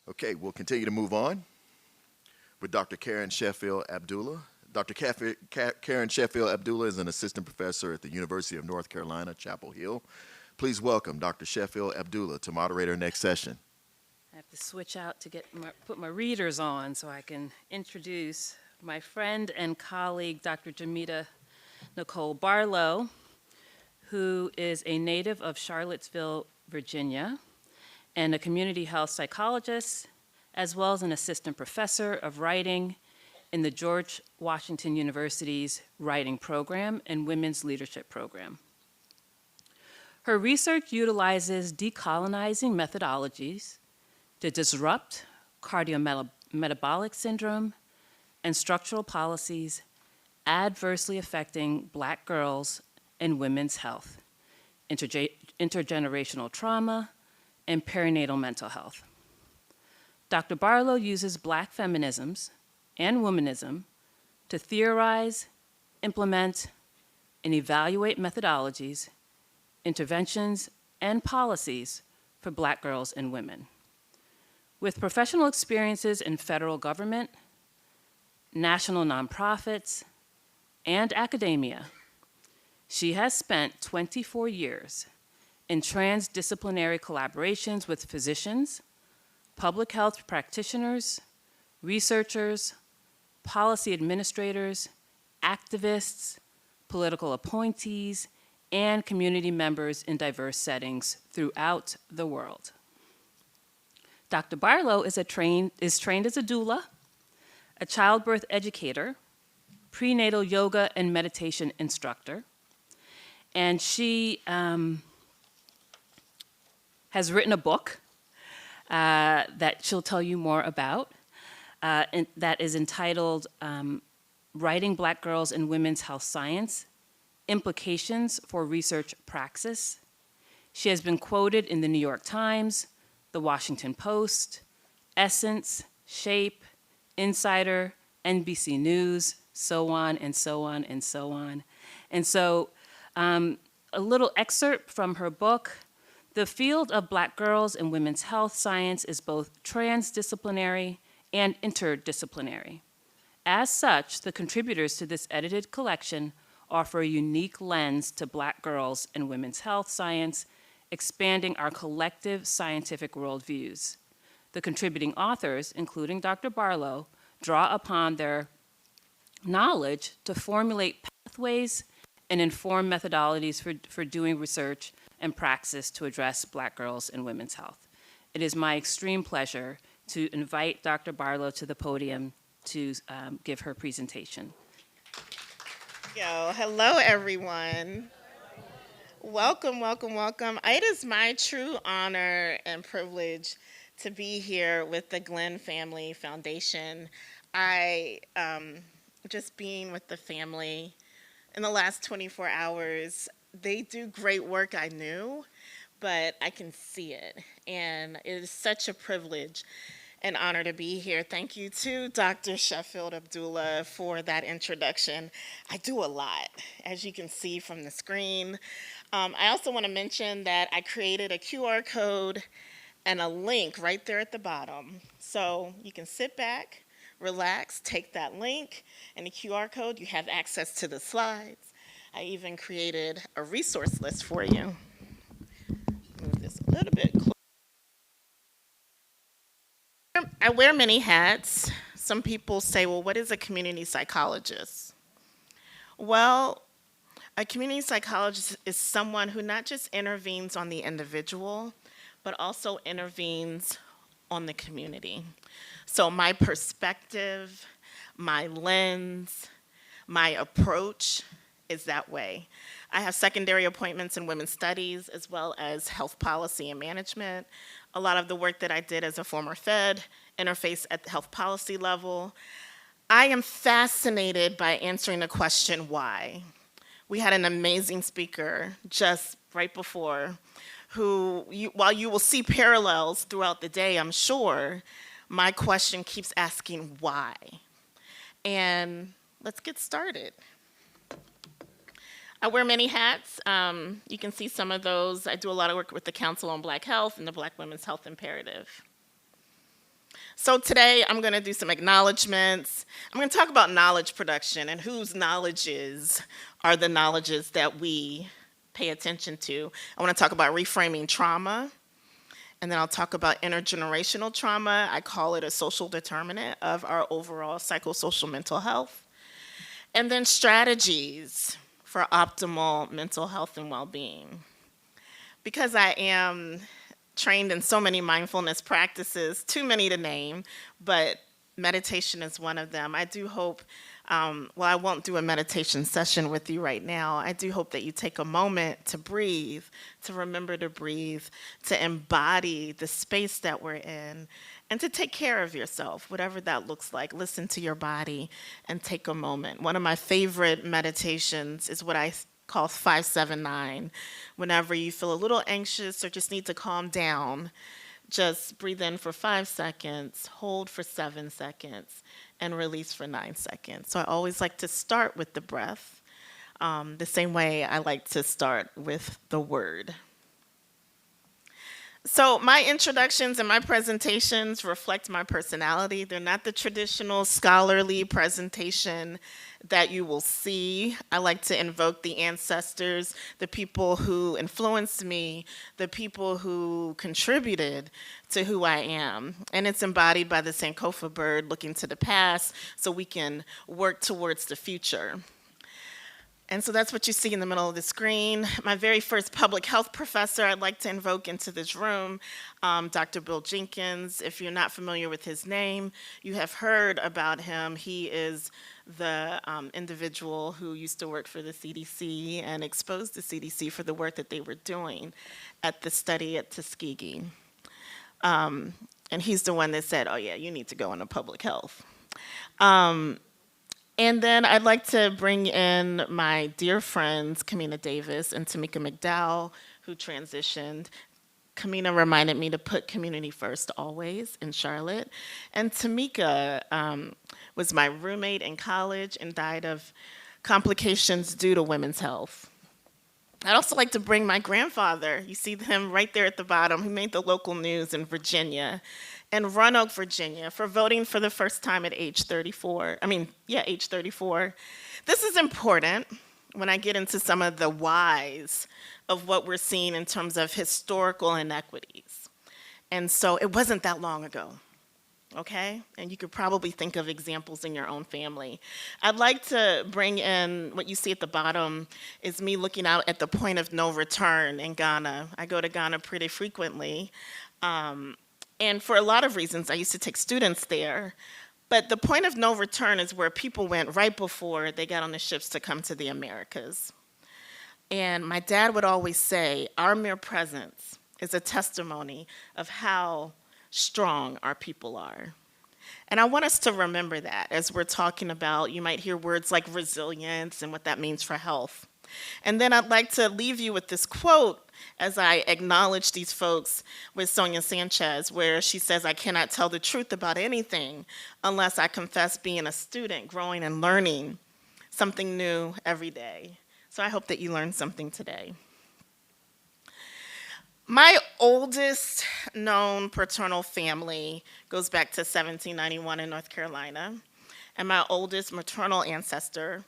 Okay, we'll continue to move on with Dr. Karen Sheffield Abdullah. Karen Sheffield Abdullah is an assistant professor at the University of North Carolina, Chapel Hill. Please welcome Dr. Sheffield Abdullah to moderate our next session. I have to switch out to put my readers on so I can introduce my friend and colleague, Dr. Jameta Barlow, who is a native of Charlottesville, Virginia, and a community health psychologist, as well as an assistant professor of writing in the George Washington University's writing program and women's leadership program. Her research utilizes decolonizing methodologies to disrupt cardiometabolic syndrome and structural policies adversely affecting Black girls and women's health, intergenerational trauma, and perinatal mental health. Dr. Barlow uses Black feminisms and womanism to theorize, implement, and evaluate methodologies, interventions, and policies for Black girls and women. With professional experiences in federal government, national nonprofits, and academia, she has spent 24 years in transdisciplinary collaborations with physicians, public health practitioners, researchers, policy administrators, activists, political appointees, and community members in diverse settings throughout the world. Dr. Barlow is trained as a doula, a childbirth educator, prenatal yoga and meditation instructor, and she has written a book that she'll tell you more about, and that is entitled Writing Black Girls in Women's Health Science, Implications for Research Praxis. She has been quoted in the New York Times, the Washington Post, Essence, Shape, Insider, NBC News, so on and so on and so on. And so a little excerpt from her book. The field of Black girls and women's health science is both transdisciplinary and interdisciplinary. As such, the contributors to this edited collection offer a unique lens to Black girls and women's health science, expanding our collective scientific worldviews. The contributing authors, including Dr. Barlow, draw upon their knowledge to formulate pathways and inform methodologies for doing research and praxis to address Black girls and women's health. It is my extreme pleasure to invite Dr. Barlow to the podium to give her presentation. Hello, everyone. Welcome, welcome, welcome. It is my true honor and privilege to be here with the Glenn Family Foundation. Just being with the family in the last 24 hours, they do great work, I knew, but I can see it. And it is such a privilege and honor to be here. Thank you to Dr. Sheffield Abdullah for that introduction. I do a lot, as you can see from the screen. I also want to mention that I created a QR code and a link right there at the bottom. So you can sit back, relax, take that link and the QR code. You have access to the slides. I even created a resource list for you. Move this a little bit closer. I wear many hats. Some people say, well, what is a community psychologist? Well, a community psychologist is someone who not just intervenes on the individual, but also intervenes on the community. So my perspective, my lens, my approach is that way. I have secondary appointments in women's studies as well as health policy and management. A lot of the work that I did as a former Fed interface at the health policy level. I am fascinated by answering the question, why? We had an amazing speaker just right before who, while you will see parallels throughout the day, I'm sure, my question keeps asking why. And let's get started. I wear many hats. You can see some of those. I do a lot of work with the Council on Black Health and the Black Women's Health Imperative. So today I'm going to do some acknowledgments. I'm going to talk about knowledge production and whose knowledges are the knowledges that we pay attention to. I want to talk about reframing trauma, and then I'll talk about intergenerational trauma. I call it a social determinant of our overall psychosocial mental health. And then strategies for optimal mental health and well-being. Because I am trained in so many mindfulness practices, too many to name, but meditation is one of them. I do hope, I won't do a meditation session with you right now. I do hope that you take a moment to breathe, to remember to breathe, to embody the space that we're in, and to take care of yourself, whatever that looks like. Listen to your body and take a moment. One of my favorite meditations is what I call 579. Whenever you feel a little anxious or just need to calm down, just breathe in for 5 seconds, hold for 7 seconds, and release for 9 seconds. So I always like to start with the breath, the same way I like to start with the word. So my introductions and my presentations reflect my personality. They're not the traditional scholarly presentation that you will see. I like to invoke the ancestors, the people who influenced me, the people who contributed to who I am. And it's embodied by the Sankofa bird looking to the past so we can work towards the future. And so that's what you see in the middle of the screen. My very first public health professor I'd like to invoke into this room, Dr. Bill Jenkins. If you're not familiar with his name, you have heard about him. He is the individual who used to work for the CDC and exposed the CDC for the work that they were doing at the study at Tuskegee. And he's the one that said, oh yeah, you need to go into public health. And then I'd like to bring in my dear friends, Kamina Davis and Tamika McDowell, who transitioned. Kamina reminded me to put community first always in Charlotte. And Tamika was my roommate in college and died of complications due to women's health. I'd also like to bring my grandfather. You see him right there at the bottom. He made the local news in Virginia, in Roanoke, Virginia, for voting for the first time at age 34. Age 34. This is important when I get into some of the whys of what we're seeing in terms of historical inequities. And so it wasn't that long ago, okay? And you could probably think of examples in your own family. I'd like to bring in, what you see at the bottom is me looking out at the point of no return in Ghana. I go to Ghana pretty frequently. And for a lot of reasons, I used to take students there. But the point of no return is where people went right before they got on the ships to come to the Americas. And my dad would always say, our mere presence is a testimony of how strong our people are. And I want us to remember that as we're talking about, you might hear words like resilience and what that means for health. And then I'd like to leave you with this quote as I acknowledge these folks with Sonia Sanchez, where she says, I cannot tell the truth about anything unless I confess being a student, growing and learning something new every day. So I hope that you learned something today. My oldest known paternal family goes back to 1791 in North Carolina. And my oldest maternal ancestor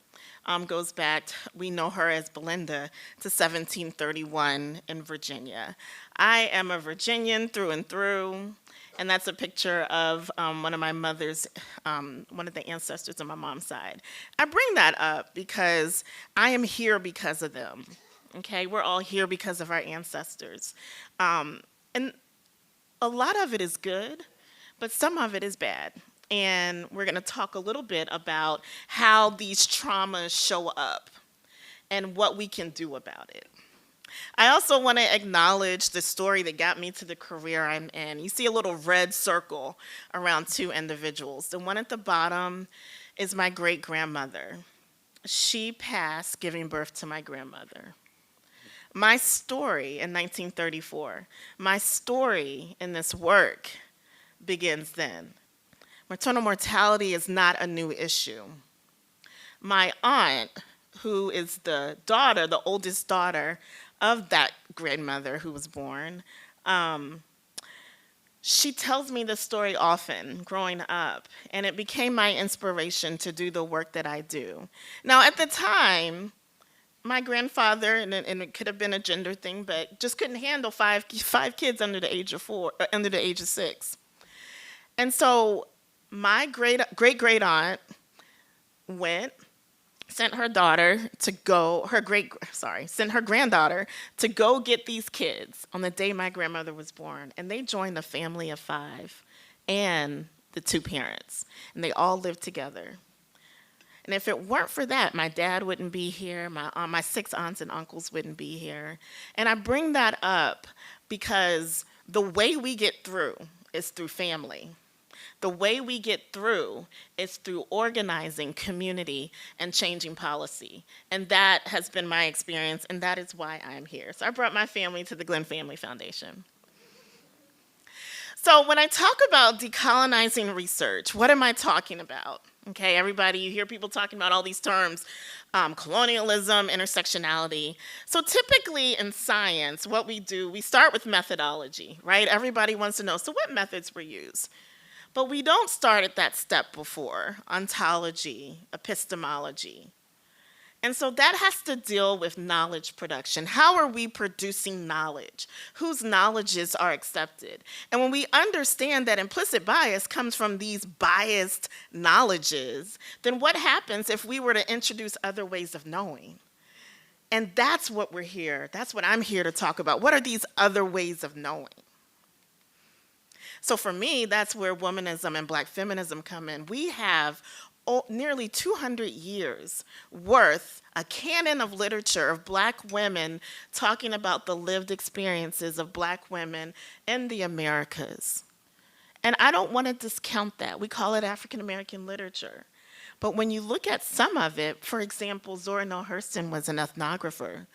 goes back, we know her as Belinda, to 1731 in Virginia. I am a Virginian through and through, and that's a picture of one of my mother's, one of the ancestors on my mom's side. I bring that up because I am here because of them, okay? We're all here because of our ancestors. And a lot of it is good, but some of it is bad. And we're going to talk a little bit about how these traumas show up and what we can do about it. I also want to acknowledge the story that got me to the career I'm in. You see a little red circle around two individuals. The one at the bottom is my great-grandmother. She passed giving birth to my grandmother. My story in 1934, my story in this work begins then. Maternal mortality is not a new issue. My aunt, who is the daughter, the oldest daughter of that grandmother who was born, She tells me this story often growing up, and it became my inspiration to do the work that I do. Now, at the time, my grandfather, and it could have been a gender thing, but just couldn't handle five kids under the age of four, under the age of 6. And so my great aunt went, sent her daughter to go, sent her granddaughter to go get these kids on the day my grandmother was born. And they joined a family of 5 and the 2 parents. And they all lived together. And if it weren't for that, my dad wouldn't be here, my 6 aunts and uncles wouldn't be here. And I bring that up because the way we get through is through family. The way we get through is through organizing community and changing policy. And that has been my experience, and that is why I'm here. So I brought my family to the Glenn Family Foundation. So when I talk about decolonizing research, what am I talking about? Okay, everybody, you hear people talking about all these terms, colonialism, intersectionality. So typically in science, what we do, we start with methodology, right? Everybody wants to know, so what methods were used? But we don't start at that step before, ontology, epistemology. And so that has to deal with knowledge production. How are we producing knowledge? Whose knowledges are accepted? And when we understand that implicit bias comes from these biased knowledges, then what happens if we were to introduce other ways of knowing? And that's what we're here, that's what I'm here to talk about. What are these other ways of knowing? So for me, that's where womanism and Black feminism come in. We have nearly 200 years worth, a canon of literature of Black women talking about the lived experiences of Black women in the Americas. And I don't want to discount that. We call it African American literature. But when you look at some of it, for example, Zora Neale Hurston was an ethnographer.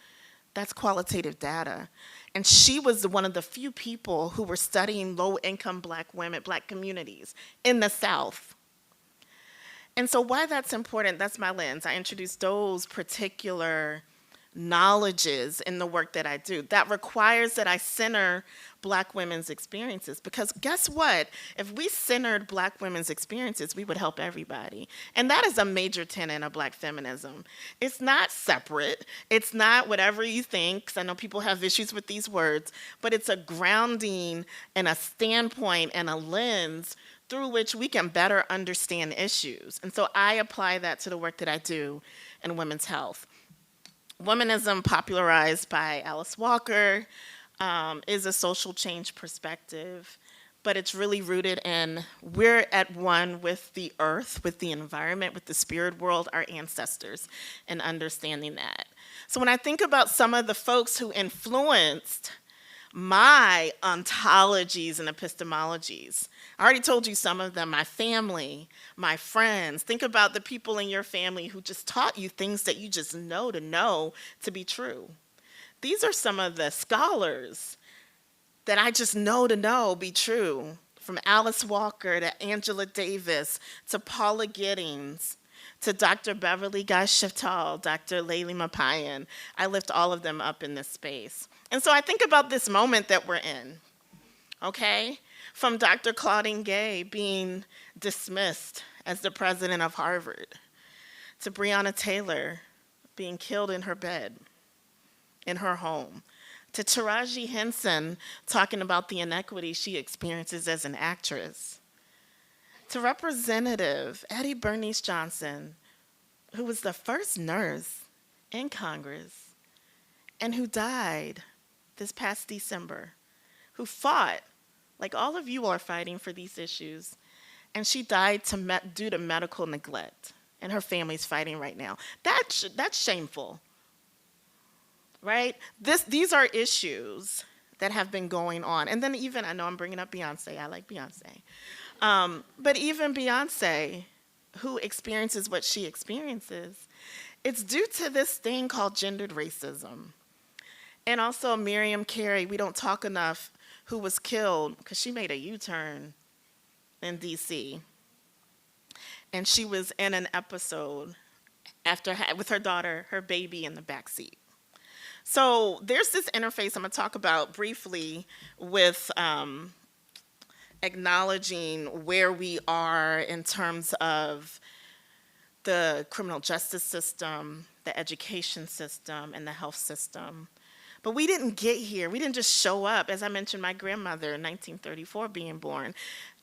That's qualitative data. And she was one of the few people who were studying low-income Black women, Black communities in the South. And so why that's important, that's my lens. I introduced those particular knowledges in the work that I do. That requires that I center Black women's experiences, because guess what? If we centered Black women's experiences, we would help everybody. And that is a major tenet of Black feminism. It's not separate. It's not whatever you think, because I know people have issues with these words, but it's a grounding and a standpoint and a lens through which we can better understand issues. And so I apply that to the work that I do in women's health. Womanism, popularized by Alice Walker, is a social change perspective, but it's really rooted in we're at one with the earth, with the environment, with the spirit world, our ancestors, and understanding that. So when I think about some of the folks who influenced my ontologies and epistemologies, I already told you some of them, my family, my friends. Think about the people in your family who just taught you things that you just know to be true. These are some of the scholars that I just know to be true, from Alice Walker to Angela Davis to Paula Giddings to Dr. Beverly Guy-Shiftal, Dr. Layli Mapayan. I lift all of them up in this space. And so I think about this moment that we're in, okay? From Dr. Claudine Gay being dismissed as the president of Harvard, to Breonna Taylor being killed in her bed, in her home, to Taraji Henson talking about the inequity she experiences as an actress, to Representative Eddie Bernice Johnson, who was the first nurse in Congress and who died this past December, who fought, like all of you are fighting for these issues, and she died due to medical neglect, and her family's fighting right now. That's shameful. Right? These are issues that have been going on. And then even, I know I'm bringing up Beyonce, I like Beyonce. But even Beyonce, who experiences what she experiences, it's due to this thing called gendered racism. And also Miriam Carey, we don't talk enough, who was killed because she made a U-turn in DC. And she was in an episode with her daughter, her baby in the backseat. So there's this interface I'm going to talk about briefly with acknowledging where we are in terms of the criminal justice system, the education system, and the health system. But we didn't get here. We didn't just show up. As I mentioned, my grandmother in 1934 being born.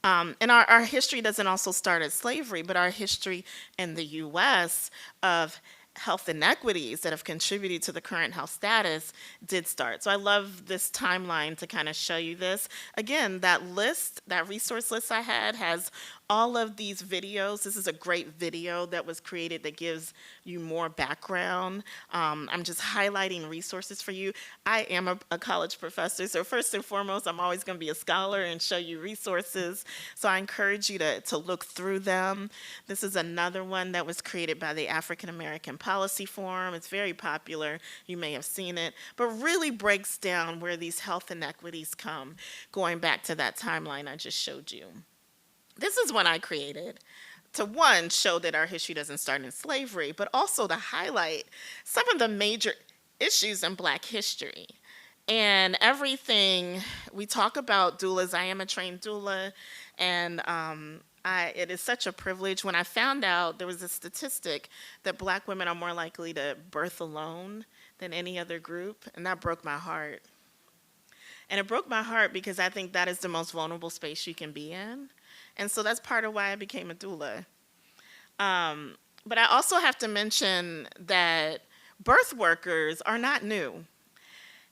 And our history doesn't also start at slavery, but our history in the U.S. of health inequities that have contributed to the current health status did start. So I love this timeline to kind of show you this. Again, that list, that resource list I had has all of these videos. This is a great video that was created that gives you more background. I'm just highlighting resources for you. I am a college professor, so first and foremost, I'm always going to be a scholar and show you resources. So I encourage you to look through them. This is another one that was created by the African American Policy Forum. It's very popular. You may have seen it, but really breaks down where these health inequities come, going back to that timeline I just showed you. This is one I created to, one, show that our history doesn't start in slavery, but also to highlight some of the major issues in Black history. And everything, we talk about doulas. I am a trained doula, and it is such a privilege. When I found out there was a statistic that Black women are more likely to birth alone than any other group, and that broke my heart. And it broke my heart because I think that is the most vulnerable space you can be in. And so that's part of why I became a doula. But I also have to mention that birth workers are not new.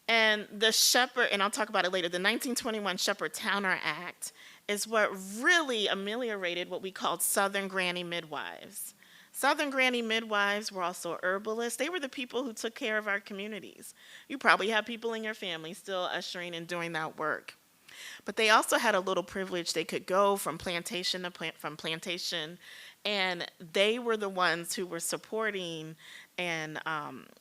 And the Shepherd, and I'll talk about it later, the 1921 Shepherd-Towner Act is what really ameliorated what we called Southern granny midwives. Southern granny midwives were also herbalists. They were the people who took care of our communities. You probably have people in your family still ushering and doing that work. But they also had a little privilege. They could go from plantation to plantation, and they were the ones who were supporting and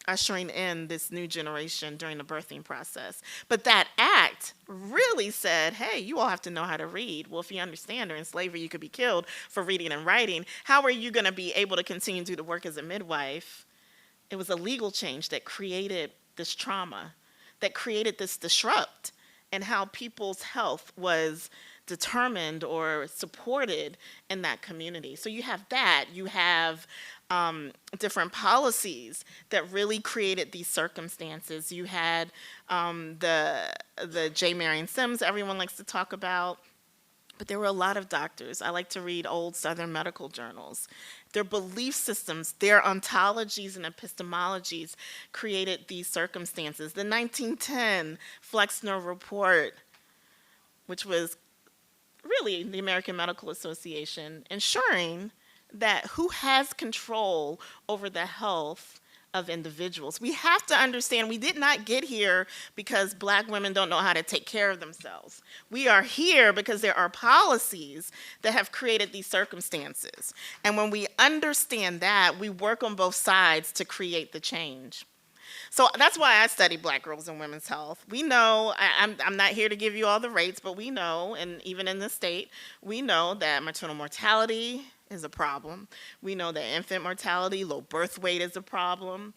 ushering in this new generation during the birthing process. But that act really said, hey, you all have to know how to read. Well, if you understand, during slavery, you could be killed for reading and writing. How are you going to be able to continue to do the work as a midwife? It was a legal change that created this trauma, that created this disrupt, and how people's health was determined or supported in that community. So you have that. You have different policies that really created these circumstances. You had the J. Marion Sims everyone likes to talk about. But there were a lot of doctors. I like to read old Southern medical journals. Their belief systems, their ontologies and epistemologies created these circumstances. The 1910 Flexner Report, which was really the American Medical Association, ensuring that who has control over the health of individuals. We have to understand we did not get here because Black women don't know how to take care of themselves. We are here because there are policies that have created these circumstances. And when we understand that, we work on both sides to create the change. So that's why I study Black girls and women's health. We know, I'm not here to give you all the rates, but we know, and even in this state, we know that maternal mortality is a problem. We know that infant mortality, low birth weight is a problem.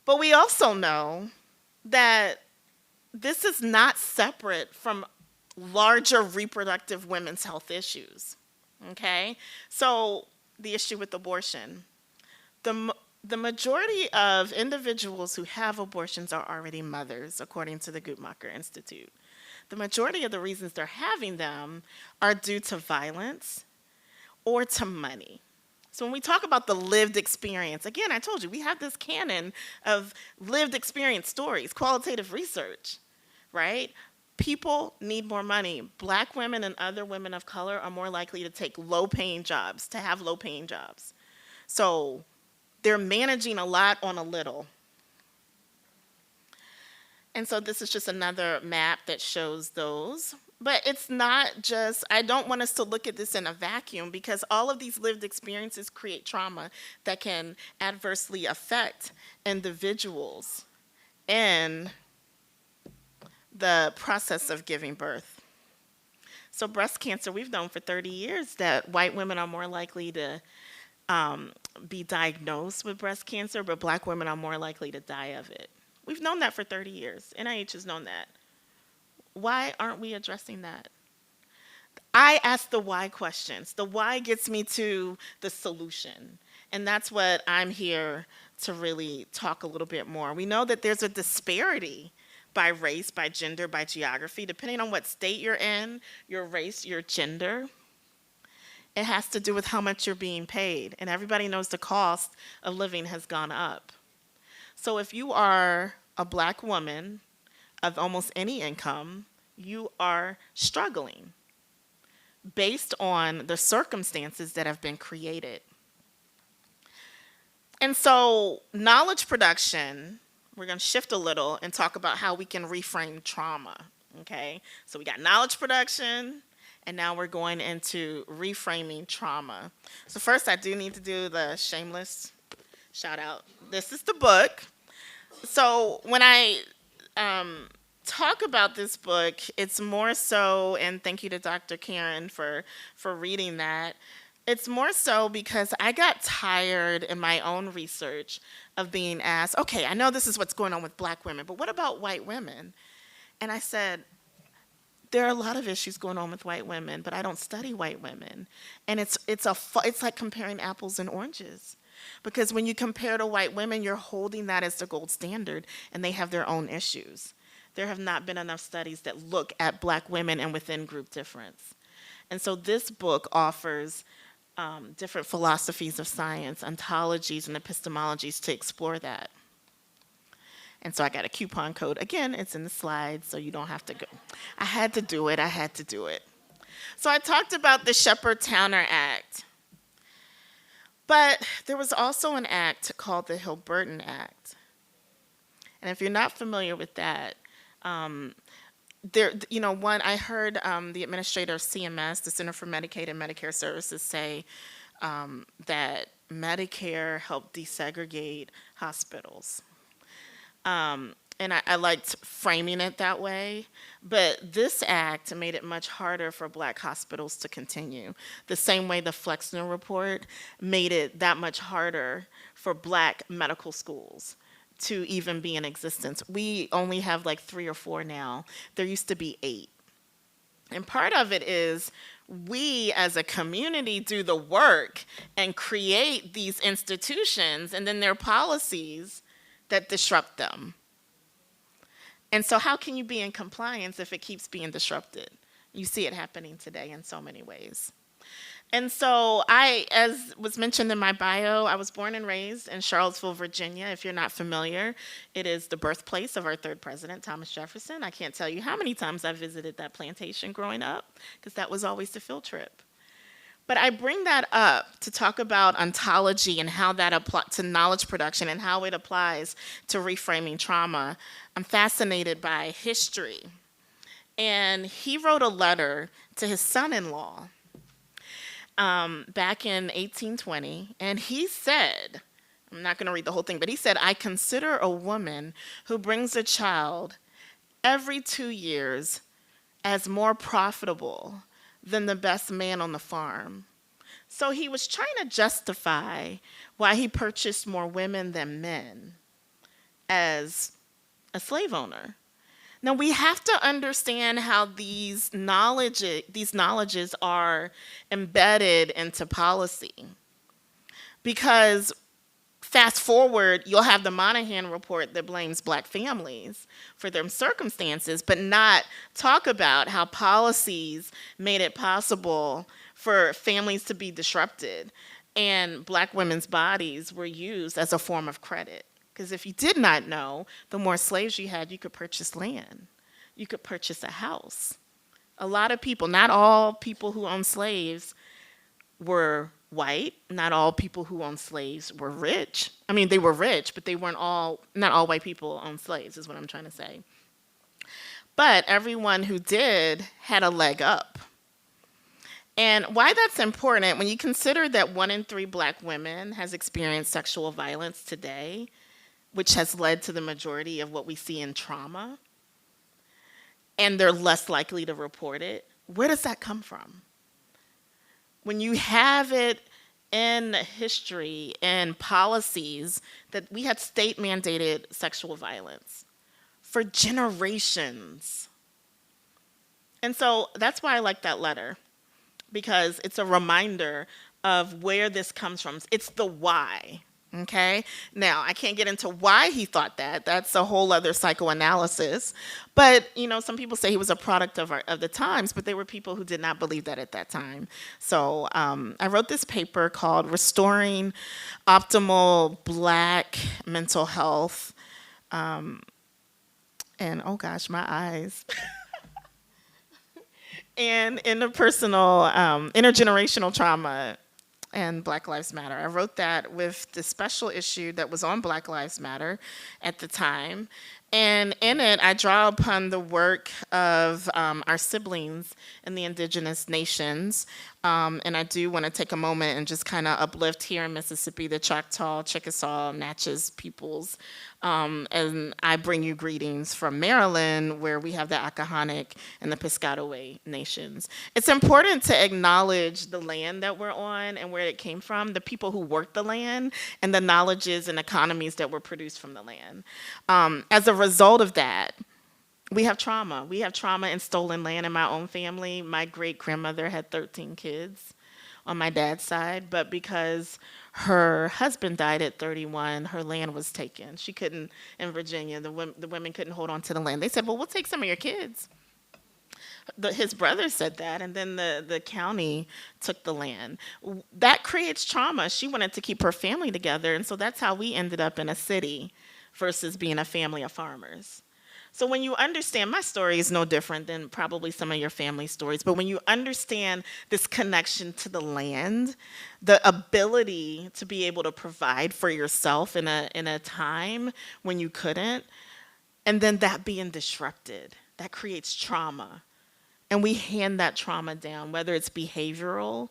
But we also know that this is not separate from larger reproductive women's health issues, okay? So the issue with abortion. The majority of individuals who have abortions are already mothers, according to the Guttmacher Institute. The majority of the reasons they're having them are due to violence or to money. So when we talk about the lived experience, again, I told you, we have this canon of lived experience stories, qualitative research, right? People need more money. Black women and other women of color are more likely to take low-paying jobs, to have low-paying jobs. So they're managing a lot on a little. And so this is just another map that shows those. But it's not just, I don't want us to look at this in a vacuum, because all of these lived experiences create trauma that can adversely affect individuals in the process of giving birth. So breast cancer, we've known for 30 years that white women are more likely to be diagnosed with breast cancer, but Black women are more likely to die of it. We've known that for 30 years. NIH has known that. Why aren't we addressing that? I ask the why questions. The why gets me to the solution. And that's what I'm here to really talk a little bit more. We know that there's a disparity by race, by gender, by geography, depending on what state you're in, your race, your gender. It has to do with how much you're being paid. And everybody knows the cost of living has gone up. So if you are a black woman of almost any income, you are struggling based on the circumstances that have been created. And so, knowledge production, we're going to shift a little and talk about how we can reframe trauma. Okay? So, we got knowledge production, and now we're going into reframing trauma. So, first, I do need to do the shameless shout out. This is the book. So, when I talk about this book, it's more so, and thank you to Dr. Karen for reading that. It's more so because I got tired in my own research of being asked, okay, I know this is what's going on with black women, but what about white women? And I said, there are a lot of issues going on with white women, but I don't study white women. And it's like comparing apples and oranges. Because when you compare to white women, you're holding that as the gold standard, and they have their own issues. There have not been enough studies that look at black women and within group difference. And so this book offers different philosophies of science, ontologies, and epistemologies to explore that. And so I got a coupon code. Again, it's in the slides, so you don't have to go. I had to do it. So I talked about the Shepard-Towner Act. But there was also an act called the Hill-Burton Act. And if you're not familiar with that, I heard the administrator of CMS, the Center for Medicaid and Medicare Services, say that Medicare helped desegregate hospitals. And I liked framing it that way. But this act made it much harder for black hospitals to continue. The same way the Flexner Report made it that much harder for black medical schools to even be in existence. We only have like 3 or 4 now. There used to be 8. And part of it is we as a community do the work and create these institutions, and then there are policies that disrupt them. And so how can you be in compliance if it keeps being disrupted? You see it happening today in so many ways. And so as was mentioned in my bio, I was born and raised in Charlottesville, Virginia. If you're not familiar, it is the birthplace of our 3rd president, Thomas Jefferson. I can't tell you how many times I visited that plantation growing up, because that was always the field trip. But I bring that up to talk about ontology and how that applies to knowledge production and how it applies to reframing trauma. I'm fascinated by history. And he wrote a letter to his son-in-law back in 1820, and he said, I'm not going to read the whole thing, but he said, I consider a woman who brings a child every 2 years as more profitable than the best man on the farm. So he was trying to justify why he purchased more women than men as a slave owner. Now, we have to understand how these knowledges are embedded into policy. Because fast forward, you'll have the Monahan report that blames black families for their circumstances, but not talk about how policies made it possible for families to be disrupted and black women's bodies were used as a form of credit. Because if you did not know, the more slaves you had, you could purchase land. You could purchase a house. A lot of people, not all people who owned slaves were white. Not all people who owned slaves were rich. I mean, they were rich, but not all white people owned slaves, is what I'm trying to say. But everyone who did had a leg up. And why that's important, when you consider that 1 in 3 black women has experienced sexual violence today, which has led to the majority of what we see in trauma, and they're less likely to report it, where does that come from? When you have it in history and policies that we had state-mandated sexual violence for generations. And so that's why I like that letter. because it's a reminder of where this comes from. It's the why. Okay. Now, I can't get into why he thought that. That's a whole other psychoanalysis. But, some people say he was a product of the times, but there were people who did not believe that at that time. So I wrote this paper called Restoring Optimal Black Mental Health. And oh gosh, my eyes. And intergenerational trauma and Black Lives Matter. I wrote that with the special issue that was on Black Lives Matter at the time. And in it, I draw upon the work of our siblings in the indigenous nations. And I do want to take a moment and just kind of uplift here in Mississippi the Choctaw, Chickasaw, Natchez peoples. And I bring you greetings from Maryland, where we have the Acahonic and the Piscataway nations. It's important to acknowledge the land that we're on and where it came from, the people who worked the land, and the knowledges and economies that were produced from the land. As a result of that, we have trauma. We have trauma in stolen land in my own family. My great-grandmother had 13 kids on my dad's side, but because her husband died at 31, her land was taken. She couldn't, in Virginia, the women couldn't hold on to the land. They said, well, we'll take some of your kids. His brother said that, and then the county took the land. That creates trauma. She wanted to keep her family together, and so that's how we ended up in a city versus being a family of farmers. So when you understand, my story is no different than probably some of your family stories, but when you understand this connection to the land, the ability to be able to provide for yourself in a time when you couldn't, and then that being disrupted, that creates trauma. And we hand that trauma down, whether it's behavioral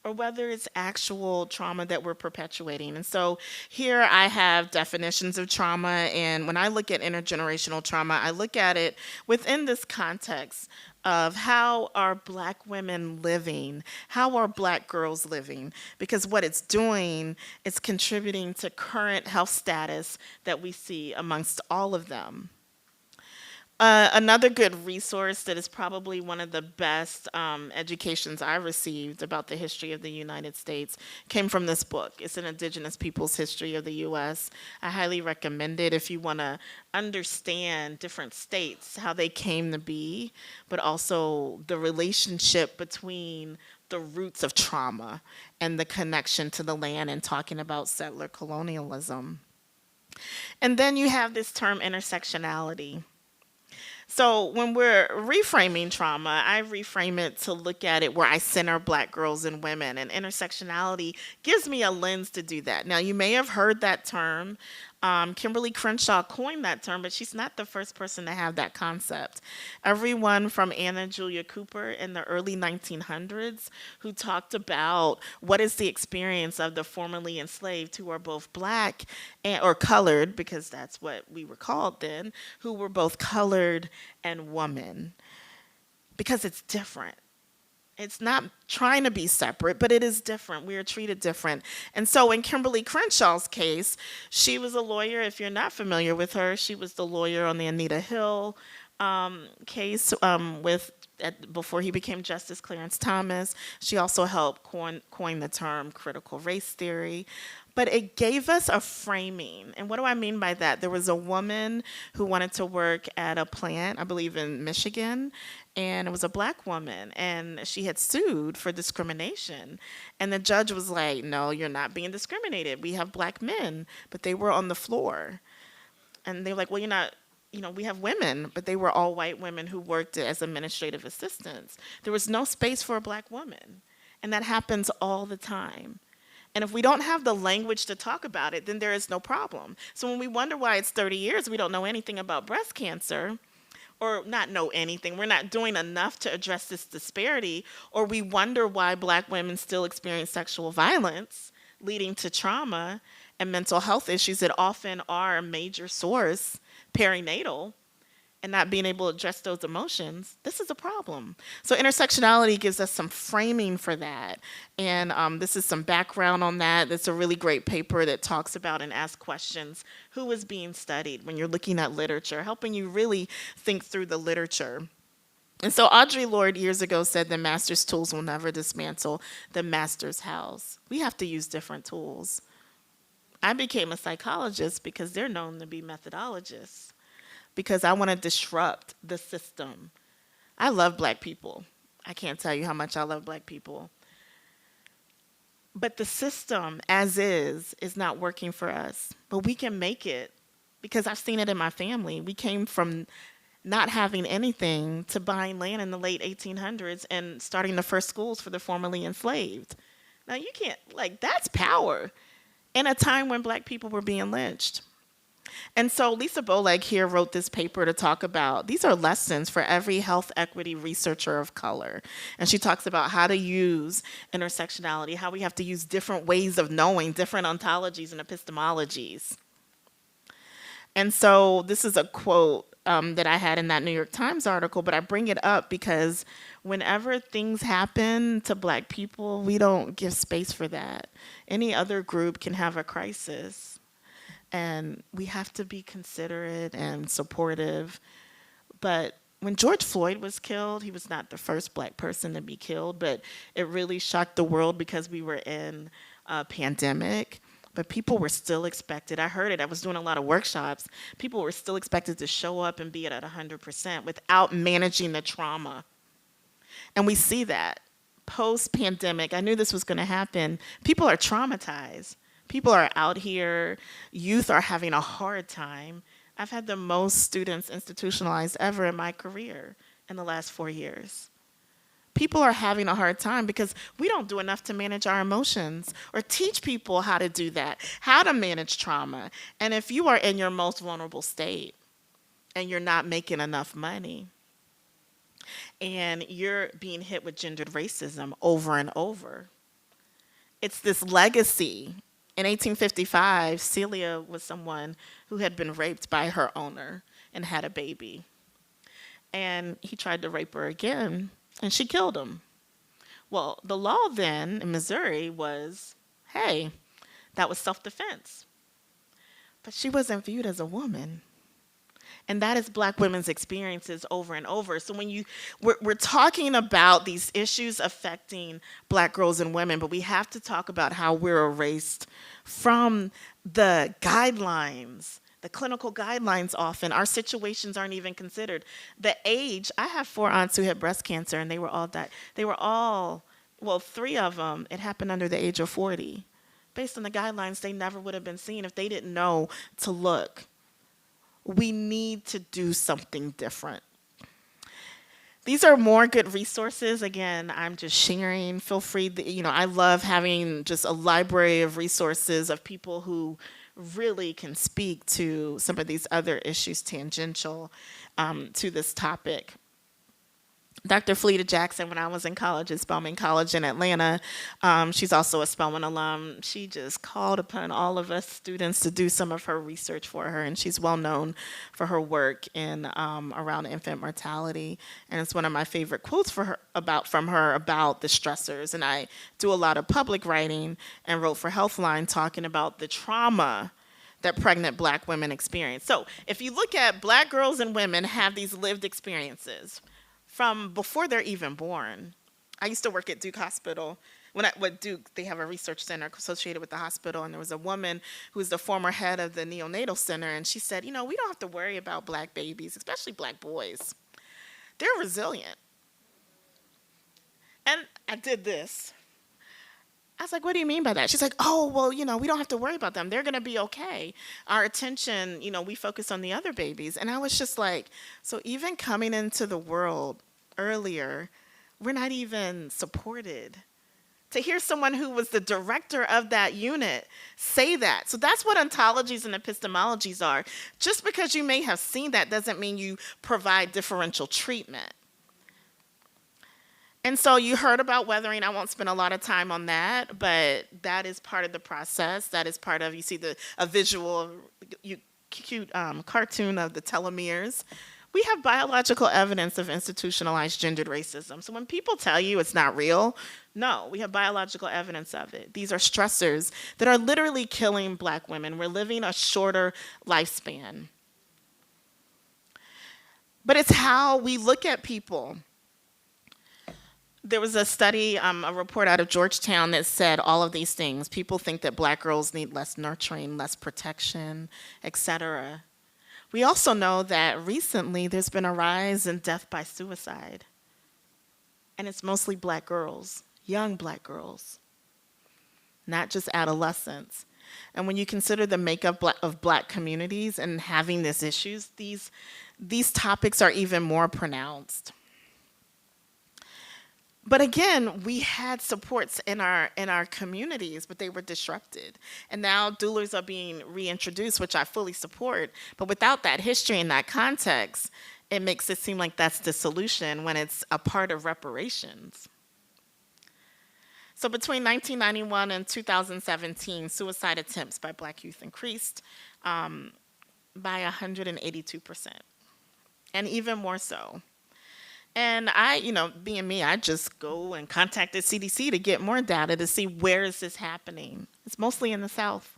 or whether it's actual trauma that we're perpetuating. And so here I have definitions of trauma, and when I look at intergenerational trauma, I look at it within this context of how are Black women living, how are Black girls living, because what it's doing is contributing to current health status that we see amongst all of them. Another good resource that is probably one of the best educations I received about the history of the United States came from this book. It's an Indigenous Peoples History of the U.S. I highly recommend it if you want to understand different states, how they came to be, but also the relationship between the roots of trauma and the connection to the land and talking about settler colonialism. And then you have this term intersectionality. So when we're reframing trauma, I reframe it to look at it where I center Black girls and women, and intersectionality gives me a lens to do that. Now, you may have heard that term. Kimberly Crenshaw coined that term, but she's not the first person to have that concept. Everyone from Anna Julia Cooper in the early 1900s who talked about what is the experience of the formerly enslaved who are both Black or colored, because that's what we were called then, who were both colored and woman, because it's different. It's not trying to be separate, but it is different. We are treated different. And so in Kimberly Crenshaw's case, she was a lawyer. If you're not familiar with her, she was the lawyer on the Anita Hill case before he became Justice Clarence Thomas. She also helped coin the term critical race theory. But it gave us a framing. And what do I mean by that? There was a woman who wanted to work at a plant, I believe in Michigan, and it was a Black woman, and she had sued for discrimination. And the judge was like, no, you're not being discriminated. We have Black men, but they were on the floor. And they were like, well, you're not, we have women, but they were all white women who worked as administrative assistants. There was no space for a Black woman. And that happens all the time. And if we don't have the language to talk about it, then there is no problem. So when we wonder why it's 30 years, we don't know anything about breast cancer, or not know anything, we're not doing enough to address this disparity, or we wonder why Black women still experience sexual violence, leading to trauma and mental health issues that often are a major source, perinatal, and not being able to address those emotions, this is a problem. So intersectionality gives us some framing for that. And this is some background on that. It's a really great paper that talks about and asks questions. Who is being studied when you're looking at literature, helping you really think through the literature. And so Audre Lorde years ago said the master's tools will never dismantle the master's house. We have to use different tools. I became a psychologist because they're known to be methodologists, because I want to disrupt the system. I love black people. I can't tell you how much I love black people. But the system, as is not working for us. But we can make it, because I've seen it in my family. We came from not having anything to buying land in the late 1800s and starting the first schools for the formerly enslaved. Now, you can't, like, that's power in a time when black people were being lynched. And so Lisa Boleg here wrote this paper to talk about, these are lessons for every health equity researcher of color. And she talks about how to use intersectionality, how we have to use different ways of knowing, different ontologies and epistemologies. And so this is a quote that I had in that New York Times article, but I bring it up because whenever things happen to black people, we don't give space for that. Any other group can have a crisis, and we have to be considerate and supportive. But when George Floyd was killed, he was not the first black person to be killed, but it really shocked the world because we were in a pandemic. But people were still expected. I heard it. I was doing a lot of workshops. People were still expected to show up and be at 100% without managing the trauma. And we see that post-pandemic. I knew this was going to happen. People are traumatized. People are out here. Youth are having a hard time. I've had the most students institutionalized ever in my career in the last 4 years. People are having a hard time because we don't do enough to manage our emotions or teach people how to do that, how to manage trauma. And if you are in your most vulnerable state and you're not making enough money and you're being hit with gendered racism over and over, it's this legacy. In 1855, Celia was someone who had been raped by her owner and had a baby. And he tried to rape her again, and she killed him. Well, the law then in Missouri was, hey, that was self-defense. But she wasn't viewed as a woman. And that is black women's experiences over and over. So when we're talking about these issues affecting black girls and women, but we have to talk about how we're erased from the guidelines, the clinical guidelines often. Our situations aren't even considered. The age, I have 4 aunts who had breast cancer and they were all died. They were all, well, 3 of them, it happened under the age of 40. Based on the guidelines, they never would have been seen if they didn't know to look. We need to do something different. These are more good resources. Again, I'm just sharing. Feel free, I love having just a library of resources of people who really can speak to some of these other issues tangential to this topic. Dr. Felita Jackson, when I was in college at Spelman College in Atlanta, she's also a Spelman alum. She just called upon all of us students to do some of her research for her, and she's well known for her work in around infant mortality. And it's one of my favorite quotes from her about the stressors. And I do a lot of public writing and wrote for Healthline talking about the trauma that pregnant black women experience. So if you look at black girls and women have these lived experiences from before they're even born. I used to work at Duke Hospital. With Duke, they have a research center associated with the hospital, and there was a woman who was the former head of the neonatal center, and she said, we don't have to worry about black babies, especially black boys. They're resilient. And I did this. I was like, what do you mean by that? She's like, oh, well, we don't have to worry about them. They're going to be okay. Our attention, we focus on the other babies. And I was just like, so even coming into the world earlier, we're not even supported. To hear someone who was the director of that unit say that. So that's what ontologies and epistemologies are. Just because you may have seen that doesn't mean you provide differential treatment. And so you heard about weathering. I won't spend a lot of time on that, but that is part of the process. That is part of, you see a visual, cute cartoon of the telomeres. We have biological evidence of institutionalized gendered racism. So when people tell you it's not real, no, we have biological evidence of it. These are stressors that are literally killing black women. We're living a shorter lifespan. But it's how we look at people. There was a study, a report out of Georgetown that said all of these things. People think that black girls need less nurturing, less protection, etc. We also know that recently there's been a rise in death by suicide. And it's mostly black girls, young black girls, not just adolescents. And when you consider the makeup of black communities and having these issues, these topics are even more pronounced. But again, we had supports in our communities, but they were disrupted. And now doulas are being reintroduced, which I fully support. But without that history and that context, it makes it seem like that's the solution when it's a part of reparations. So between 1991 and 2017, suicide attempts by black youth increased by 182%, and even more so. And I, being me, I just go and contact the CDC to get more data to see where is this happening. It's mostly in the South.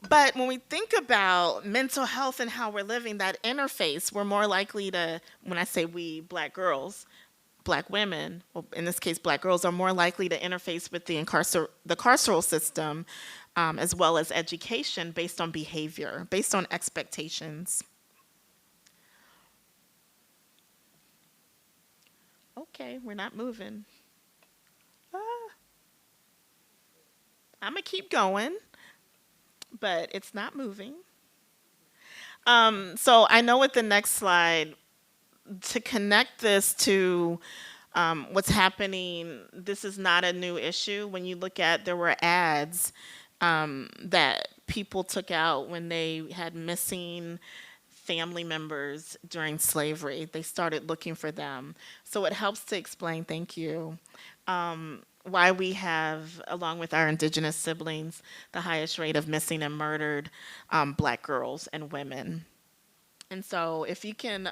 But when we think about mental health and how we're living, that interface, we're more likely to, when I say we, black girls, black women, well, in this case, black girls, are more likely to interface with the carceral system, as well as education based on behavior, based on expectations. Okay, we're not moving. I'm going to keep going, but it's not moving. So I know with the next slide, to connect this to what's happening, this is not a new issue. When you look at, there were ads that people took out when they had missing family members during slavery. They started looking for them. So it helps to explain, thank you, why we have, along with our indigenous siblings, the highest rate of missing and murdered black girls and women. And so if you can,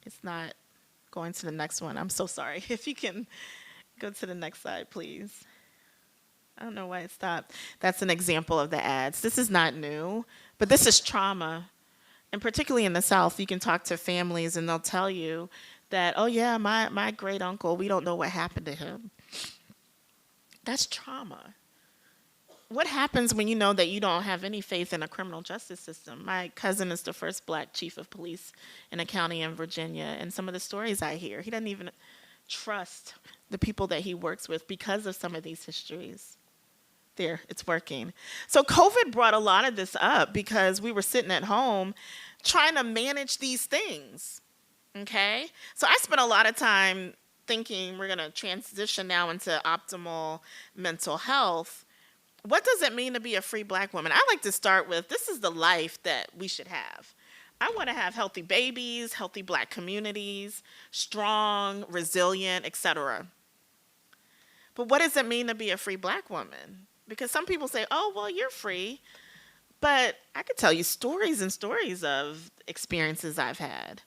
it's not going to the next one. I'm so sorry. If you can go to the next slide, please. I don't know why it stopped. That's an example of the ads. This is not new, but this is trauma. And particularly in the South, you can talk to families and they'll tell you that, oh yeah, my great uncle, we don't know what happened to him. That's trauma. What happens when you know that you don't have any faith in a criminal justice system? My cousin is the first black chief of police in a county in Virginia, and some of the stories I hear, he doesn't even trust the people that he works with because of some of these histories. There, it's working. So COVID brought a lot of this up because we were sitting at home trying to manage these things, okay? So I spent a lot of time thinking we're gonna transition now into optimal mental health. What does it mean to be a free black woman? I like to start with, this is the life that we should have. I want to have healthy babies, healthy black communities, strong, resilient, etc. But what does it mean to be a free black woman? Because some people say, oh, well, you're free. But I could tell you stories and stories of experiences I've had.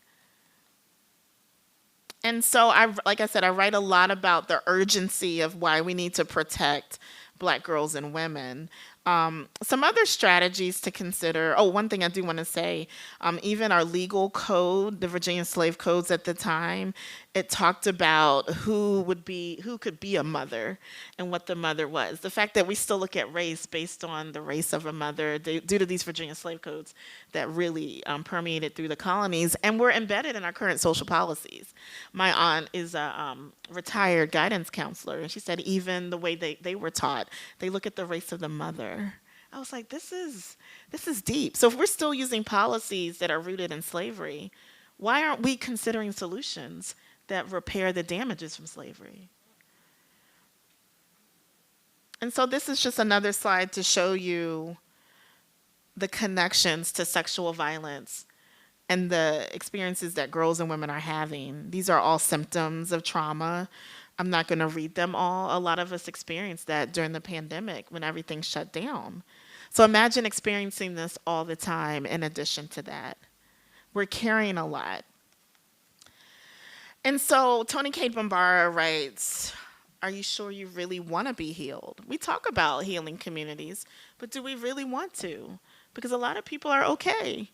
And so, like I said, I write a lot about the urgency of why we need to protect black girls and women. Some other strategies to consider. Oh, one thing I do want to say, even our legal code, the Virginia slave codes at the time, it talked about who could be a mother and what the mother was. The fact that we still look at race based on the race of a mother due to these Virginia slave codes that really permeated through the colonies and were embedded in our current social policies. My aunt is a retired guidance counselor, and she said even the way they were taught, they look at the race of the mother. I was like, this is deep. So if we're still using policies that are rooted in slavery, why aren't we considering solutions that repair the damages from slavery? And so this is just another slide to show you the connections to sexual violence and the experiences that girls and women are having. These are all symptoms of trauma. I'm not going to read them all. A lot of us experienced that during the pandemic when everything shut down. So imagine experiencing this all the time in addition to that. We're carrying a lot. And so Toni Cade Bambara writes, are you sure you really want to be healed? We talk about healing communities, but do we really want to? Because a lot of people are okay.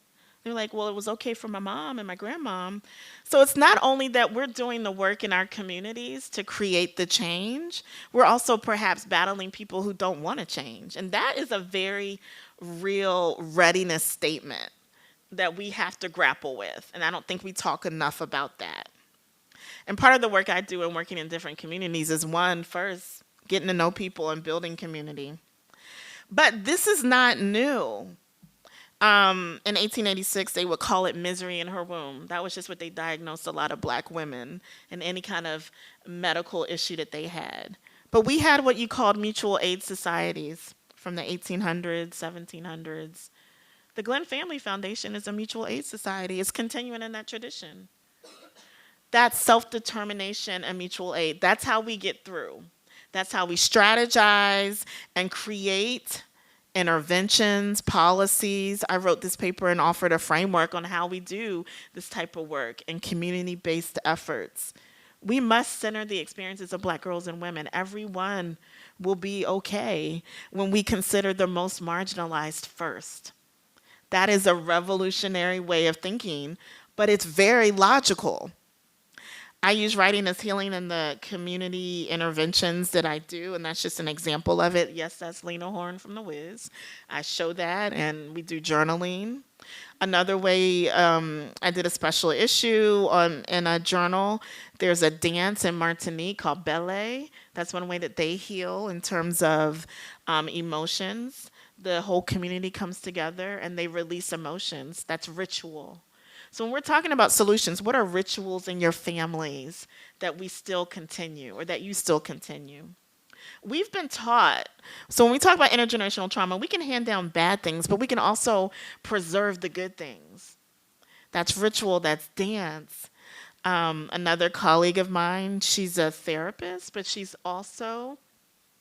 They're like, well, it was okay for my mom and my grandmom. So it's not only that we're doing the work in our communities to create the change, we're also perhaps battling people who don't want to change. And that is a very real readiness statement that we have to grapple with. And I don't think we talk enough about that. And part of the work I do in working in different communities is one, first, getting to know people and building community. But this is not new. In 1886, they would call it misery in her womb. That was just what they diagnosed a lot of black women and any kind of medical issue that they had. But we had what you called mutual aid societies from the 1800s, 1700s. The Glenn Family Foundation is a mutual aid society. It's continuing in that tradition. That's self-determination and mutual aid. That's how we get through. That's how we strategize and create interventions, policies. I wrote this paper and offered a framework on how we do this type of work and community-based efforts. We must center the experiences of black girls and women. Everyone will be okay when we consider the most marginalized first. That is a revolutionary way of thinking, but it's very logical. I use writing as healing in the community interventions that I do, and that's just an example of it. Yes, that's Lena Horne from The Wiz. I show that, and we do journaling. Another way, I did a special issue in a journal. There's a dance in Martinique called Belay. That's one way that they heal in terms of emotions. The whole community comes together, and they release emotions. That's ritual. So when we're talking about solutions, what are rituals in your families that we still continue or that you still continue? We've been taught, so when we talk about intergenerational trauma, we can hand down bad things, but we can also preserve the good things. That's ritual, that's dance. Another colleague of mine, she's a therapist, but she's also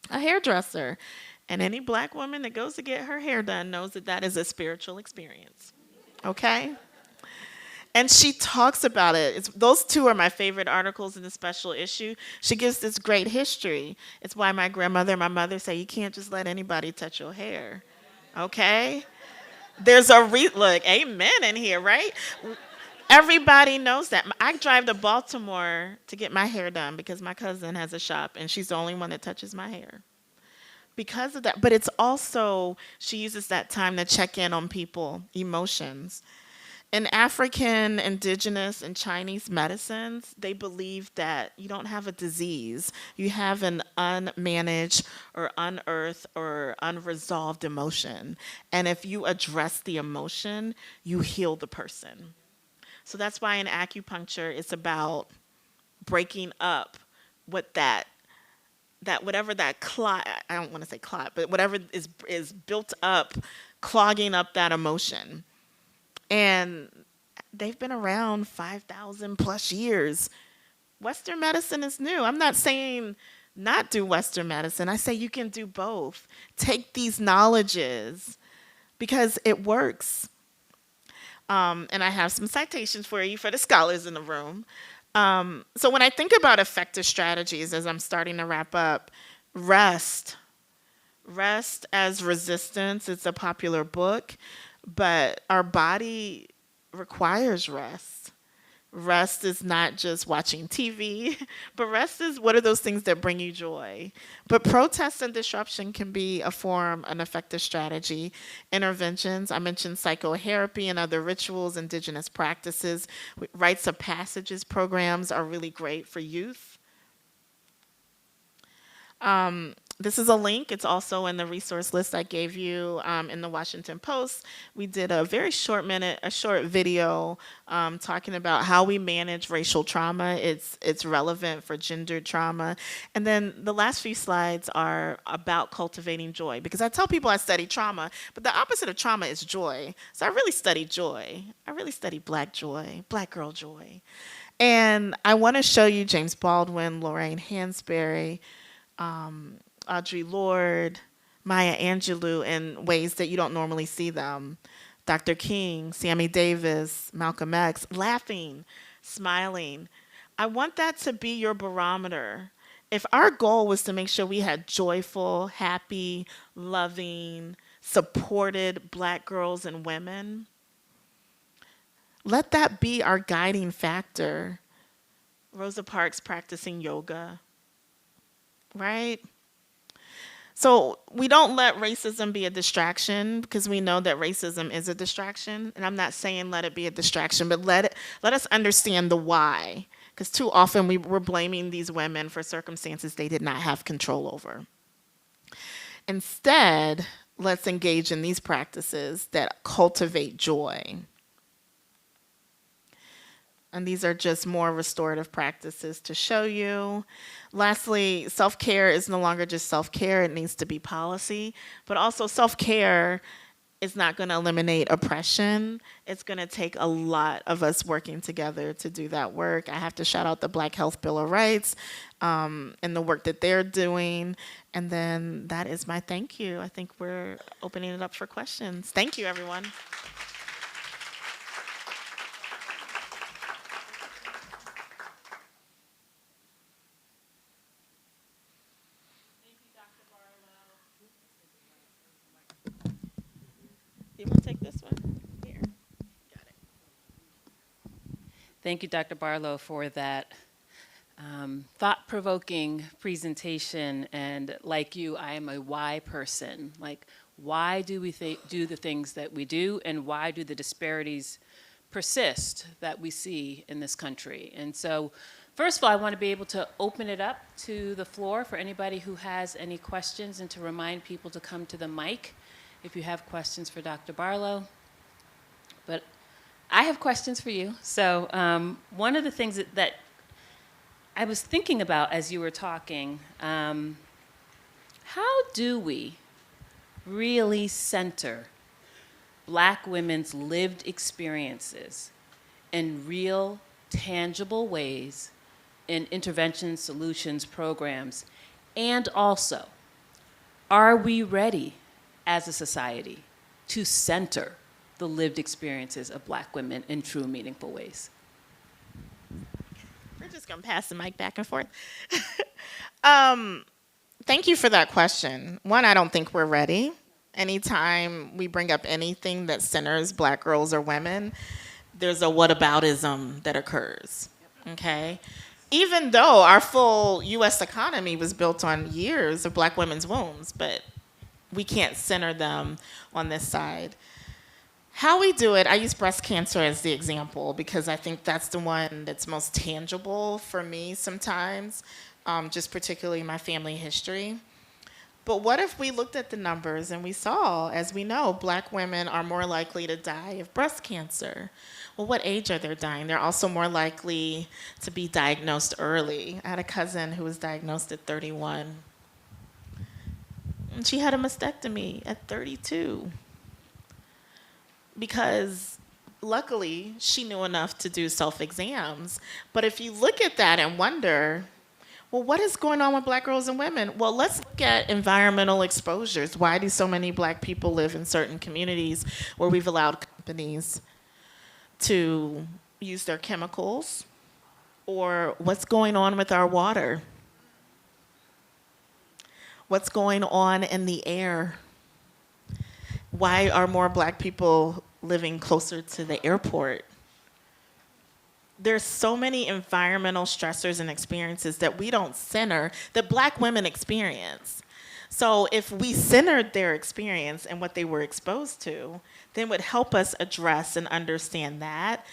a hairdresser. And any black woman that goes to get her hair done knows that that is a spiritual experience. Okay? And she talks about it. Those two are my favorite articles in the special issue. She gives this great history. It's why my grandmother and my mother say, you can't just let anybody touch your hair. Okay? There's a look, amen in here, right? Everybody knows that. I drive to Baltimore to get my hair done because my cousin has a shop and she's the only one that touches my hair. Because of that. But it's also, she uses that time to check in on people, emotions. In African, indigenous, and Chinese medicines, they believe that you don't have a disease. You have an unmanaged or unearthed or unresolved emotion. And if you address the emotion, you heal the person. So that's why in acupuncture, it's about breaking up what whatever that clot, I don't want to say clot, but whatever is built up, clogging up that emotion. And they've been around 5,000 plus years. Western medicine is new. I'm not saying not do Western medicine. I say you can do both. Take these knowledges because it works. And I have some citations for you for the scholars in the room. So when I think about effective strategies, as I'm starting to wrap up, rest as resistance. It's a popular book. But our body requires rest. Rest is not just watching TV, but rest is what are those things that bring you joy. But protest and disruption can be an effective strategy. Interventions, I mentioned psychotherapy and other rituals, indigenous practices. Rites of passages programs are really great for youth. This is a link. It's also in the resource list I gave you in the Washington Post. We did a very short video talking about how we manage racial trauma. It's relevant for gendered trauma. And then the last few slides are about cultivating joy. Because I tell people I study trauma, but the opposite of trauma is joy. So I really study joy. I really study black joy, black girl joy. And I want to show you James Baldwin, Lorraine Hansberry, Audre Lorde, Maya Angelou in ways that you don't normally see them. Dr. King, Sammy Davis, Malcolm X, laughing, smiling. I want that to be your barometer. If our goal was to make sure we had joyful, happy, loving, supported black girls and women, Let that be our guiding factor. Rosa Parks practicing yoga, right? So we don't let racism be a distraction, because we know that racism is a distraction. And I'm not saying let it be a distraction, but let us understand the why. Because too often we're blaming these women for circumstances they did not have control over. Instead, let's engage in these practices that cultivate joy. And these are just more restorative practices to show you. Lastly, self-care is no longer just self-care, it needs to be policy. But also self-care is not going to eliminate oppression. It's going to take a lot of us working together to do that work. I have to shout out the Black Health Bill of Rights and the work that they're doing. And then that is my thank you. I think we're opening it up for questions. Thank you, everyone. You want to take this one? Here. Got it. Thank you, Dr. Barlow, for that thought-provoking presentation. And like you, I am a why person. Like, why do we do the things that we do, and why do the disparities persist that we see in this country? And so, first of all, I want to be able to open it up to the floor for anybody who has any questions, and to remind people to come to the mic if you have questions for Dr. Barlow. But I have questions for you. So one of the things that I was thinking about as you were talking, how do we really center Black women's lived experiences in real, tangible ways in intervention, solutions, programs? And also, are we ready as a society to center the lived experiences of Black women in true, meaningful ways? We're just going to pass the mic back and forth. Thank you for that question. One, I don't think we're ready. Anytime we bring up anything that centers Black girls or women, there's a whataboutism that occurs, okay? Even though our full U.S. economy was built on years of Black women's wombs, but we can't center them on this side. How we do it, I use breast cancer as the example because I think that's the one that's most tangible for me sometimes, just particularly my family history. But what if we looked at the numbers and we saw, as we know, Black women are more likely to die of breast cancer? Well, what age are they dying? They're also more likely to be diagnosed early. I had a cousin who was diagnosed at 31. And she had a mastectomy at 32 because luckily she knew enough to do self-exams. But if you look at that and wonder, well, what is going on with Black girls and women? Well, let's look at environmental exposures. Why do so many Black people live in certain communities where we've allowed companies to use their chemicals? Or what's going on with our water? What's going on in the air? Why are more Black people living closer to the airport? There's so many environmental stressors and experiences that we don't center, that Black women experience. So if we centered their experience and what they were exposed to, then it would help us address and understand that,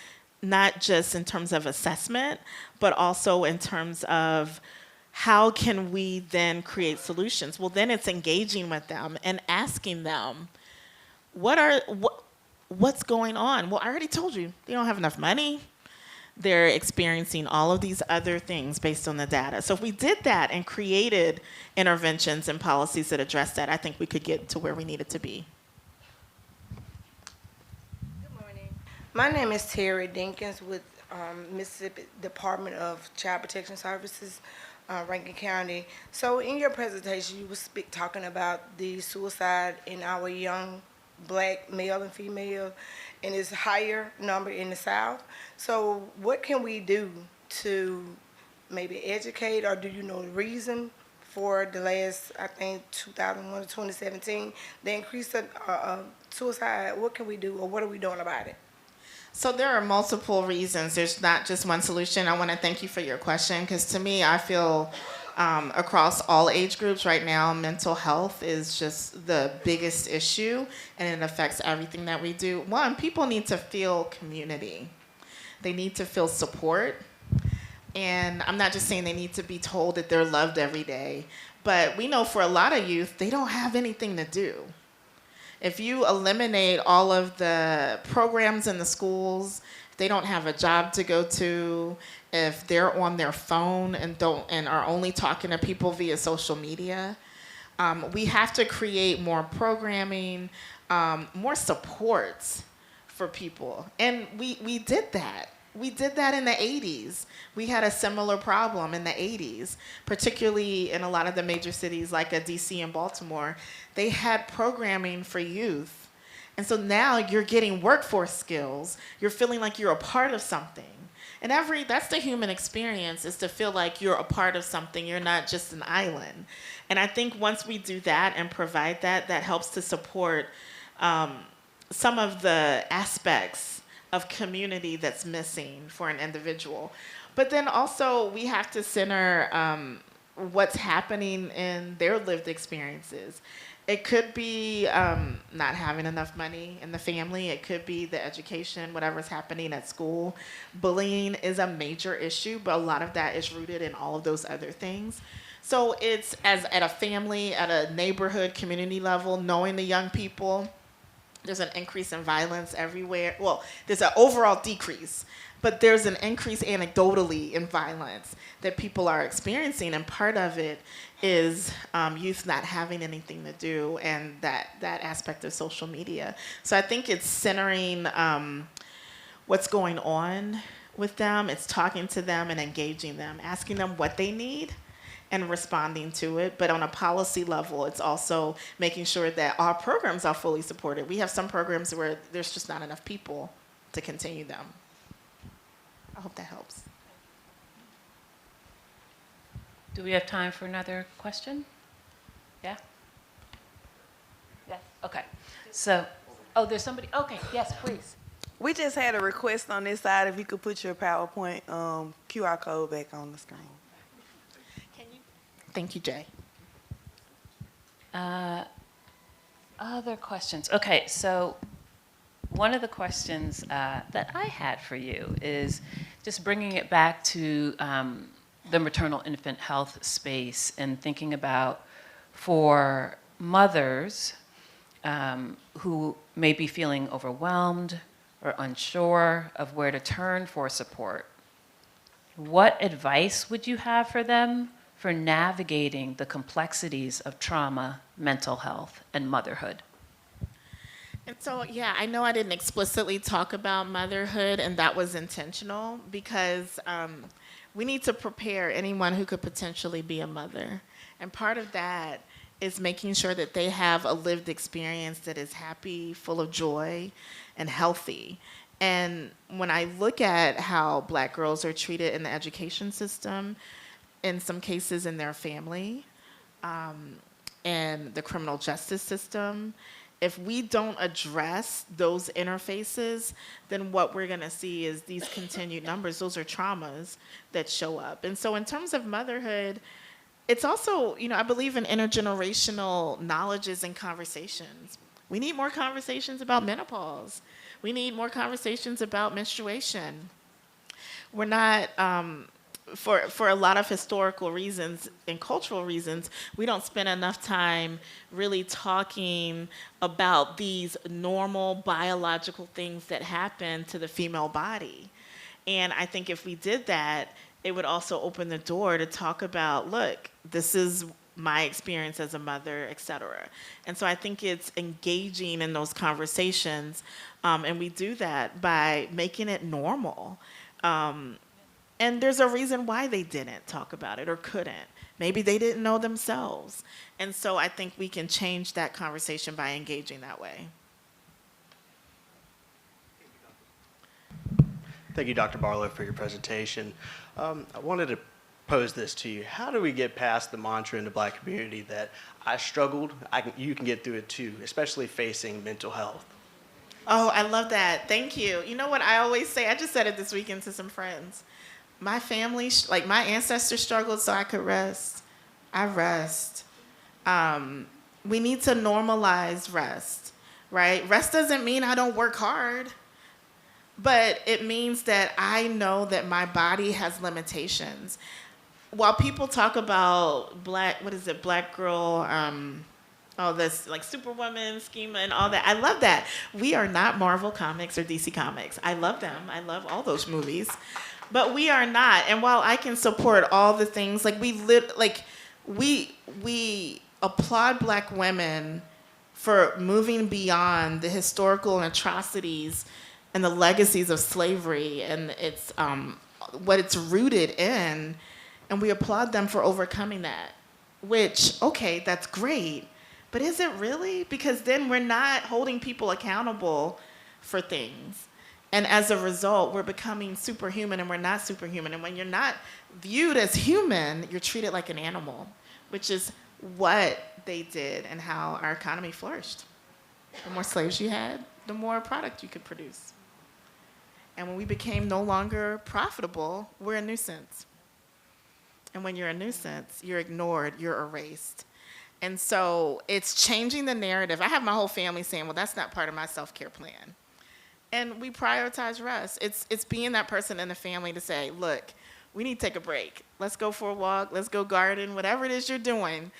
not just in terms of assessment, but also in terms of how can we then create solutions? Well, then it's engaging with them and asking them, what's going on? Well, I already told you, they don't have enough money. They're experiencing all of these other things based on the data. So if we did that and created interventions and policies that address that, I think we could get to where we needed to be. Good morning. My name is Terry Dinkins with Mississippi Department of Child Protection Services, Rankin County. So in your presentation, you were talking about the suicide in our young Black male and female, and it's higher number in the South. So what can we do to maybe educate, or do you know the reason for the last, I think, 2001 to 2017, the increase of suicide? What can we do, or what are we doing about it? So there are multiple reasons. There's not just one solution. I want to thank you for your question because to me, I feel across all age groups right now, mental health is just the biggest issue and it affects everything that we do. One, people need to feel community. They need to feel support. And I'm not just saying they need to be told that they're loved every day, but we know for a lot of youth, they don't have anything to do. If you eliminate all of the programs in the schools, if they don't have a job to go to, if they're on their phone and are only talking to people via social media, we have to create more programming, more supports for people. And we did that. We did that in the 80s. We had a similar problem in the 80s, particularly in a lot of the major cities like DC and Baltimore. They had programming for youth. And so now you're getting workforce skills. You're feeling like you're a part of something. And that's the human experience, is to feel like you're a part of something. You're not just an island. And I think once we do that and provide that, that helps to support some of the aspects of community that's missing for an individual. But then also we have to center what's happening in their lived experiences. It could be not having enough money in the family. It could be the education, whatever's happening at school. Bullying is a major issue, but a lot of that is rooted in all of those other things. So it's at a family, at a neighborhood, community level, knowing the young people. There's an increase in violence everywhere. Well, there's an overall decrease, but there's an increase anecdotally in violence that people are experiencing, and part of it is youth not having anything to do, and that aspect of social media. So I think it's centering what's going on with them. It's talking to them and engaging them, asking them what they need, and responding to it. But on a policy level, it's also making sure that our programs are fully supported. We have some programs where there's just not enough people to continue them. I hope that helps. Do we have time for another question? Yeah? Yes, okay. So, there's somebody, okay, yes, please. We just had a request on this side, if you could put your PowerPoint QR code back on the screen. Thank you, Jay. Other questions? Okay, so one of the questions that I had for you is just bringing it back to the maternal infant health space and thinking about for mothers who may be feeling overwhelmed or unsure of where to turn for support. What advice would you have for them for navigating the complexities of trauma, mental health, and motherhood? And so, yeah, I know I didn't explicitly talk about motherhood, and that was intentional because we need to prepare anyone who could potentially be a mother. And part of that is making sure that they have a lived experience that is happy, full of joy, and healthy. And when I look at how Black girls are treated in the education system, in some cases in their family, and the criminal justice system, if we don't address those interfaces, then what we're gonna see is these continued numbers. Those are traumas that show up. And so in terms of motherhood, it's also, I believe in intergenerational knowledges and conversations. We need more conversations about menopause. We need more conversations about menstruation. We're not, for a lot of historical reasons and cultural reasons, we don't spend enough time really talking about these normal biological things that happen to the female body. And I think if we did that, it would also open the door to talk about, look, this is my experience as a mother, et cetera. And so I think it's engaging in those conversations, and we do that by making it normal. And there's a reason why they didn't talk about it or couldn't. Maybe they didn't know themselves. And so I think we can change that conversation by engaging that way. Thank you, Dr. Barlow, for your presentation. I wanted to pose this to you. How do we get past the mantra in the Black community that I struggled, you can get through it too, especially facing mental health? Oh, I love that. Thank you. You know what I always say? I just said it this weekend to some friends. My family, like my ancestors struggled so I could rest. I rest. We need to normalize rest, right? Rest doesn't mean I don't work hard, but it means that I know that my body has limitations. While people talk about black girl, all this like Superwoman, schema, and all that. I love that. We are not Marvel Comics or DC Comics. I love them. I love all those movies, but we are not. And while I can support all the things, like we applaud Black women for moving beyond the historical atrocities and the legacies of slavery and its what it's rooted in, and we applaud them for overcoming that. Which, okay, that's great. But is it really? Because then we're not holding people accountable for things. And as a result, we're becoming superhuman and we're not superhuman. And when you're not viewed as human, you're treated like an animal, which is what they did and how our economy flourished. The more slaves you had, the more product you could produce. And when we became no longer profitable, we're a nuisance. And when you're a nuisance, you're ignored, you're erased. And so it's changing the narrative. I have my whole family saying, well, that's not part of my self-care plan. And we prioritize rest. It's being that person in the family to say, look, we need to take a break. Let's go for a walk. Let's go garden. Whatever it is you're doing,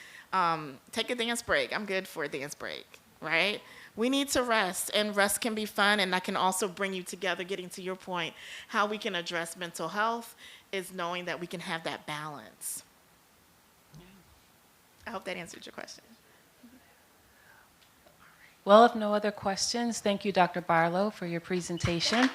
take a dance break. I'm good for a dance break, right? We need to rest, and rest can be fun, and that can also bring you together, getting to your point. How we can address mental health is knowing that we can have that balance. I hope that answered your question. Well, if no other questions, thank you, Dr. Barlow, for your presentation.